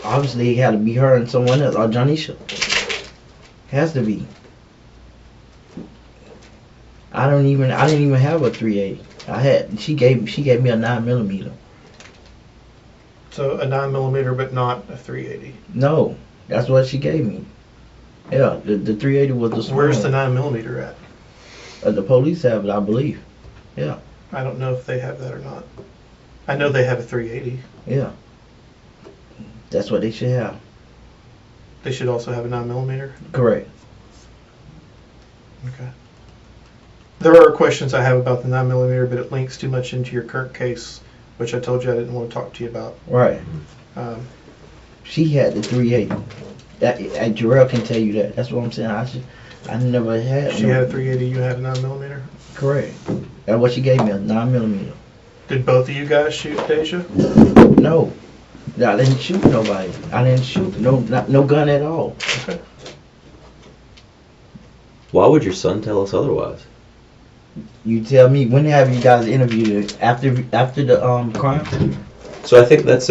obviously it had to be her and someone else, or Janisha. Has to be. I didn't even have a 380. She gave me a 9mm. So a 9mm, but not a 380. No, that's what she gave me. Yeah, the 380 was the small Where's the one. 9mm at? The police have it, I believe. Yeah, I don't know if they have that or not. I know they have a 380. yeah. That's what they should have. They should also have a 9mm. Correct. Okay. There are questions I have about the 9mm, but it links too much into your current case, which I told you I didn't want to talk to you about. Right. Um, She had the 380. That Terrell can tell you that. That's what I'm saying. I never had. she had a 380, you had a 9mm. Correct. That's what she gave me, a 9mm. Did both of you guys shoot Deja? No, I didn't shoot nobody. I didn't shoot no gun at all. Okay. Why would your son tell us otherwise? You tell me, when have you guys interviewed her? After the crime? So I think that's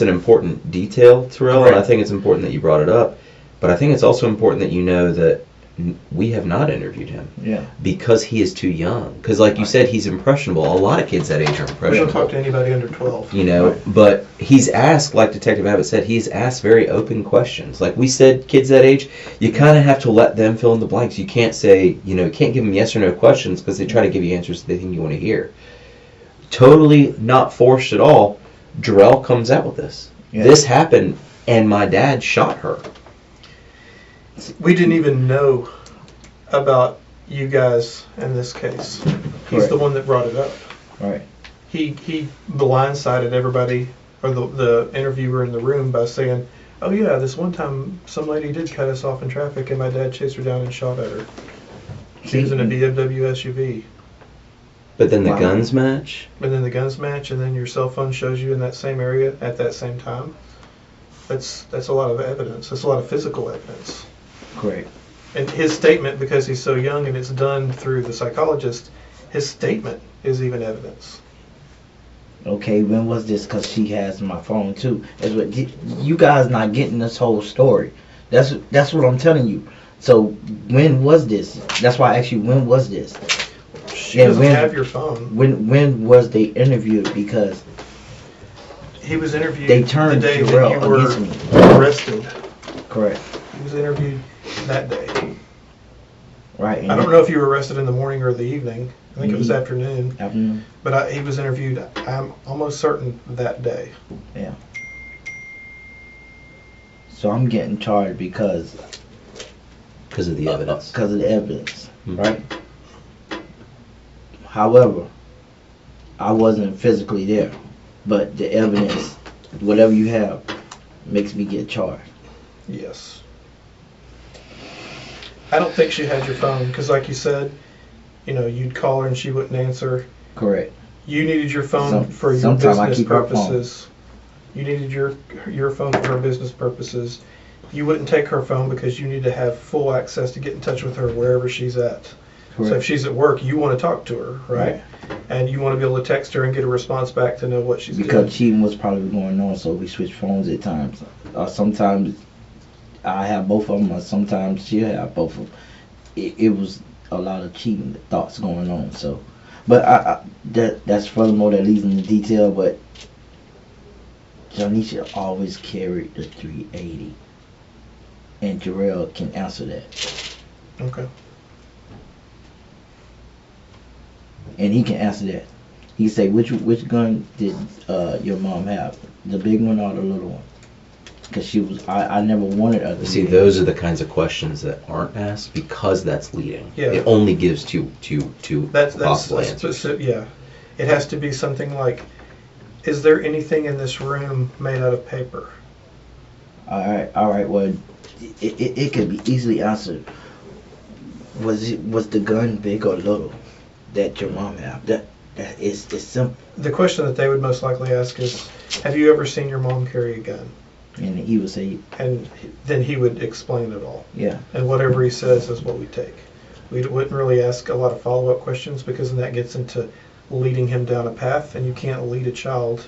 an important detail, Terrell, and I Right. think it's important that you brought it up. But I think it's also important that you know that we have not interviewed him Yeah. because he is too young. Because, like you said, he's impressionable. A lot of kids that age are We don't impressionable. talk to anybody under 12. You know, Right. but he's asked, like Detective Abbott said, he's asked very open questions. Like we said, kids that age, you kind of have to let them fill in the blanks. You can't say, you can't give them yes or no questions because they try to give you answers that they think you want to hear. Totally not forced at all. Terrell comes out with this. Yeah. This happened, and my dad shot her. We didn't even know about you guys in this case. He's Correct. the one that brought it up. Right. He blindsided everybody, or the interviewer in the room, by saying, oh yeah, this one time some lady did cut us off in traffic and my dad chased her down and shot at her. She was in a BMW SUV. But then the Wow. guns match. And then the guns match, and then your cell phone shows you in that same area at that same time. That's a lot of evidence. That's a lot of physical evidence. Correct. And his statement, because he's so young and it's done through the psychologist, his statement is even evidence. Okay, when was this? Because she has my phone too. That's what you guys not getting this whole story. That's what I'm telling you. So when was this? That's why I asked you, when was this? She Yeah, doesn't when- have your phone. When was they interviewed? Because He was interviewed they turned the day that Terrell you were against me. arrested. Correct. He was interviewed that day. Right. And I don't know if you were arrested in the morning or the evening. I think it was Mhm. afternoon. Afternoon. But he was interviewed, I'm almost certain, that day. Yeah. So I'm getting charged because Because of the evidence. of the evidence, Mhm. right? However, I wasn't physically there, but the evidence, whatever you have, makes me get charged. Yes. I don't think she had your phone because, like you said, you'd call her and she wouldn't answer. Correct. You needed your phone for your Sometimes I business keep her phone. purposes. You needed your phone for her business purposes. You wouldn't take her phone because you need to have full access to get in touch with her wherever she's at. So if Correct. she's at work, you want to talk to her, right? And you want to be able to text her and get a response back to know what she's Because doing. cheating was probably going on, so we switched phones at times. Sometimes I have both of them, or sometimes she'll have both of them. It was, a lot of cheating thoughts going on. So, but that's furthermore that leads into detail. But Janisha always carried the 380, and Terrell can answer that. Okay. And he can answer that. He say, which gun did your mom have? The big one or the little one? Because she was, I never wanted her to See, be those are the kinds of questions that aren't asked because that's leading. Yeah. It only gives two That's possible a answers. specific, yeah. It has to be something like, is there anything in this room made out of paper? All right. Well, it could be easily answered. Was the gun big or little that your mom had? That is simple. The question that they would most likely ask is, have you ever seen your mom carry a gun? And he would say, And then he would explain it all. yeah. And whatever he says is what we take. We wouldn't really ask a lot of follow-up questions because then that gets into leading him down a path, and you can't lead a child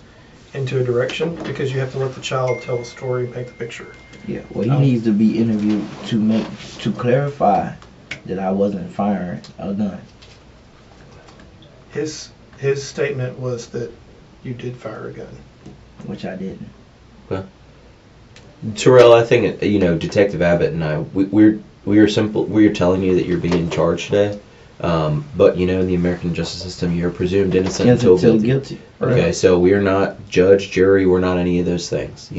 into a direction because you have to let the child tell the story and paint the picture. Yeah. Well, he needs to be interviewed to clarify that I wasn't firing a gun. His statement was that you did fire a gun. Which I didn't. Terrell, I think Detective Abbott and I, we are telling you that you're being charged today, but in the American justice system, you're presumed innocent until guilty. Okay, Right. so we are not judge, jury, we're not any of those things.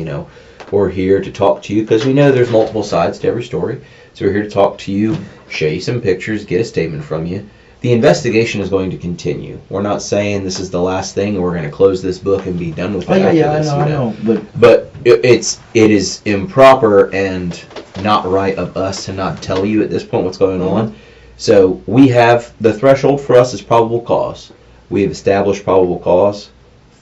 We're here to talk to you because we know there's multiple sides to every story. So we're here to talk to you, show you some pictures, get a statement from you. The investigation is going to continue. We're not saying this is the last thing and we're going to close this book and be done with it. I know. But it is improper and not right of us to not tell you at this point what's going on. So we have, the threshold for us is probable cause. We have established probable cause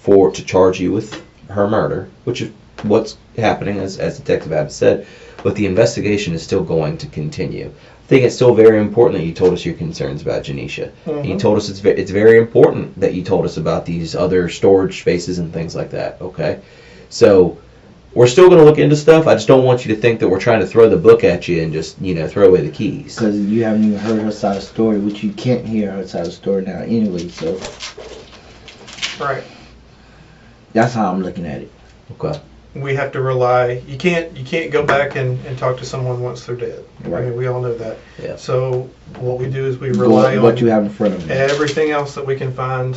to charge you with her murder, which is what's happening, as Detective Abbott said. But the investigation is still going to continue. I think it's still very important that you told us your concerns about Janisha. Mm-hmm. You told us it's very important that you told us about these other storage spaces and things like that. Okay, so we're still going to look into stuff. I just don't want you to think that we're trying to throw the book at you and just throw away the keys. Because you haven't even heard her side of the story, which you can't hear her side of the story now anyway. So Right. that's how I'm looking at it. Okay. We have to rely. You can't go back and talk to someone once they're dead. Right. I mean, we all know that. Yeah. So what we do is we rely on what you have in front of me. everything else that we can find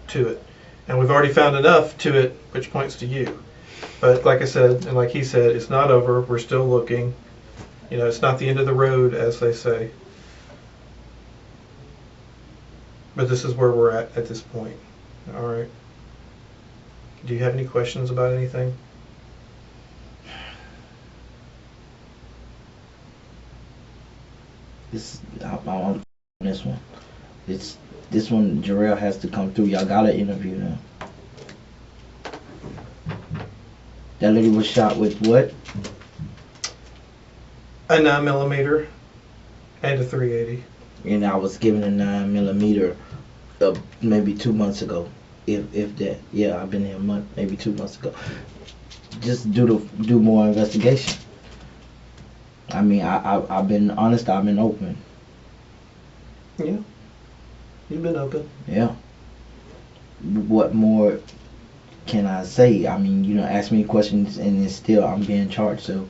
to it. And we've already found enough to it which points to you. But like I said, and like he said, it's not over. We're still looking. It's not the end of the road, as they say. But this is where we're at this point. All right. Do you have any questions about anything? I'm on this one. This one, Jarrell has to come through. Y'all gotta interview him. That lady was shot with what? A 9mm and a 380. And I was given a 9mm maybe 2 months ago. If that. Yeah, I've been here a month, maybe 2 months ago. Just do more investigation. I mean, I've been honest, I've been open. Yeah. You've been open. Yeah. What more can I say? I mean, ask me questions and then still I'm being charged, so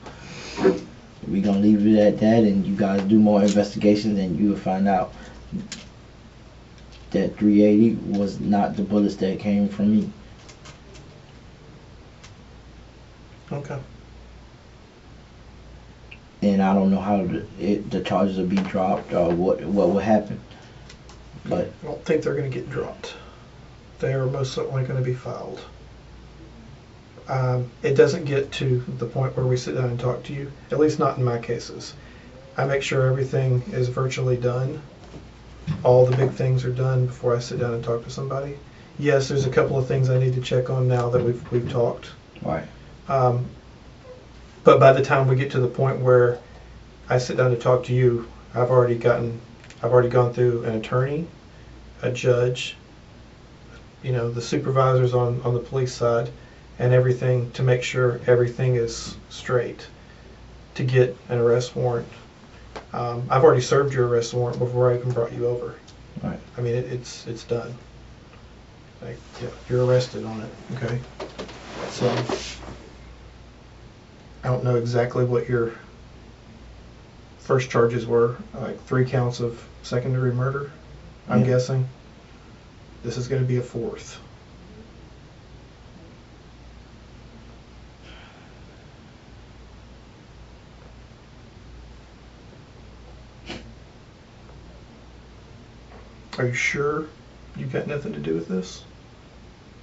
we're gonna leave it at that, and you guys do more investigations and you will find out that 380 was not the bullets that came from me. Okay. And I don't know how the charges will be dropped or what will happen. But I don't think they're going to get dropped. They are most certainly going to be filed. It doesn't get to the point where we sit down and talk to you, at least not in my cases. I make sure everything is virtually done. All the big things are done before I sit down and talk to somebody. Yes, there's a couple of things I need to check on now that we've talked. right. But by the time we get to the point where I sit down to talk to you, I've already gone through an attorney, a judge, the supervisors on the police side, and everything to make sure everything is straight to get an arrest warrant I've already served your arrest warrant before I even brought you over. Right. I mean, it's done. Like, yeah, you're arrested on it, okay? So, I don't know exactly what your first charges were, like 3 counts of second-degree murder, I'm Yeah. guessing. This is going to be a 4th. Are you sure you got nothing to do with this?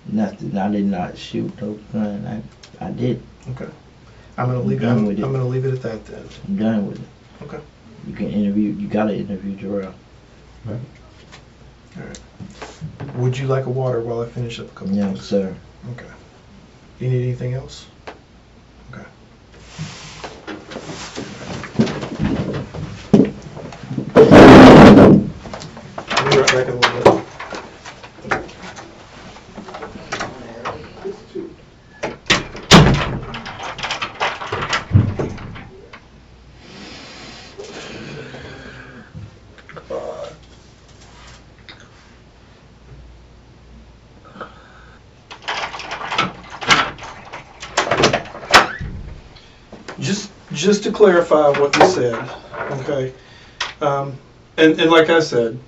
Nothing. I did not shoot no gun. I did. Okay. I'm gonna leave it. done I'm with it. gonna leave it at that then. I'm done with it. Okay. You can interview. You gotta interview Terrell. All right. Would you like a water while I finish up a couple No, things? sir. Okay. Do you need anything else? Okay. I'll be right back in a little bit. Just to clarify what you said, okay? And like I said,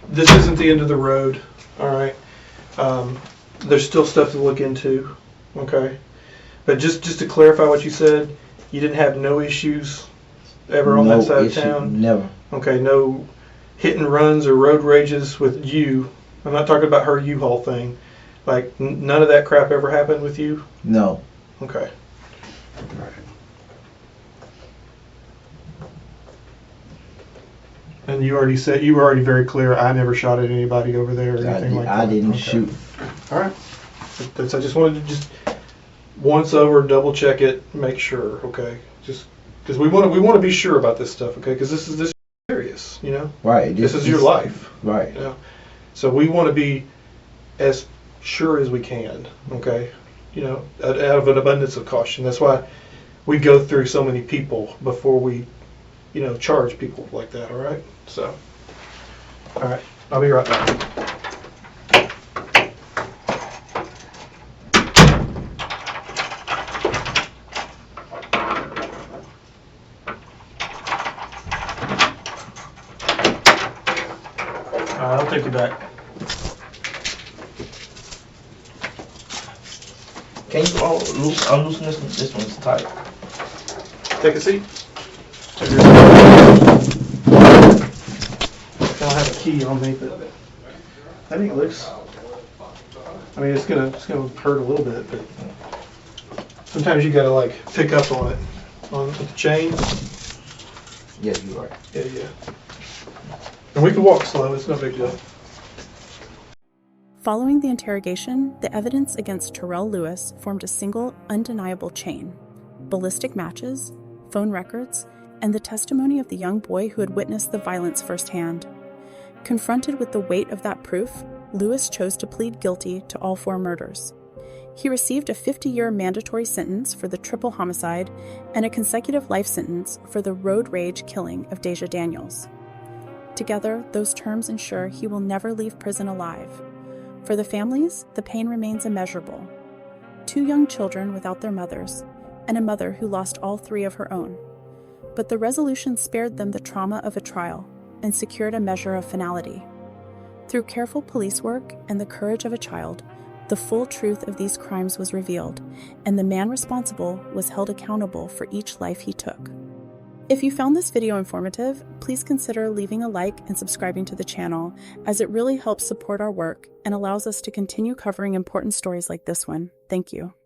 this isn't the end of the road, all right? There's still stuff to look into, okay? But just to clarify what you said, you didn't have no issues ever on that side of town? Never. Okay, no hit and runs or road rages with you. I'm not talking about her U-Haul thing. Like, none of that crap ever happened with you? No. Okay. All right. And you already said, you were already very clear, I never shot at anybody over there or anything like that. I didn't Okay. shoot. All right. I just wanted to just once over, double check it, make sure, okay? Just because we want to be sure about this stuff, okay? Because this is serious, you know? Right. This is your life. Right. You know? So we want to be as sure as we can, okay? You know, out of an abundance of caution. That's why we go through so many people before we, you know, charge people like that, all right? So, all right, I'll be right back. I'll take you back. Can you unloosen this one? This one's tight. Take a seat. I don't have a key on me, but I think it looks. I mean, it's gonna hurt a little bit, but sometimes you gotta like pick up on it, on the chain. Yeah, you're right. Yeah. And we can walk slow. It's no big deal. Following the interrogation, the evidence against Terrell Lewis formed a single, undeniable chain: ballistic matches, phone records, and the testimony of the young boy who had witnessed the violence firsthand. Confronted with the weight of that proof, Lewis chose to plead guilty to all 4 murders. He received a 50-year mandatory sentence for the triple homicide and a consecutive life sentence for the road rage killing of Deja Daniels. Together, those terms ensure he will never leave prison alive. For the families, the pain remains immeasurable. 2 young children without their mothers, and a mother who lost all 3 of her own. But the resolution spared them the trauma of a trial and secured a measure of finality. Through careful police work and the courage of a child, the full truth of these crimes was revealed, and the man responsible was held accountable for each life he took. If you found this video informative, please consider leaving a like and subscribing to the channel, as it really helps support our work and allows us to continue covering important stories like this one. Thank you.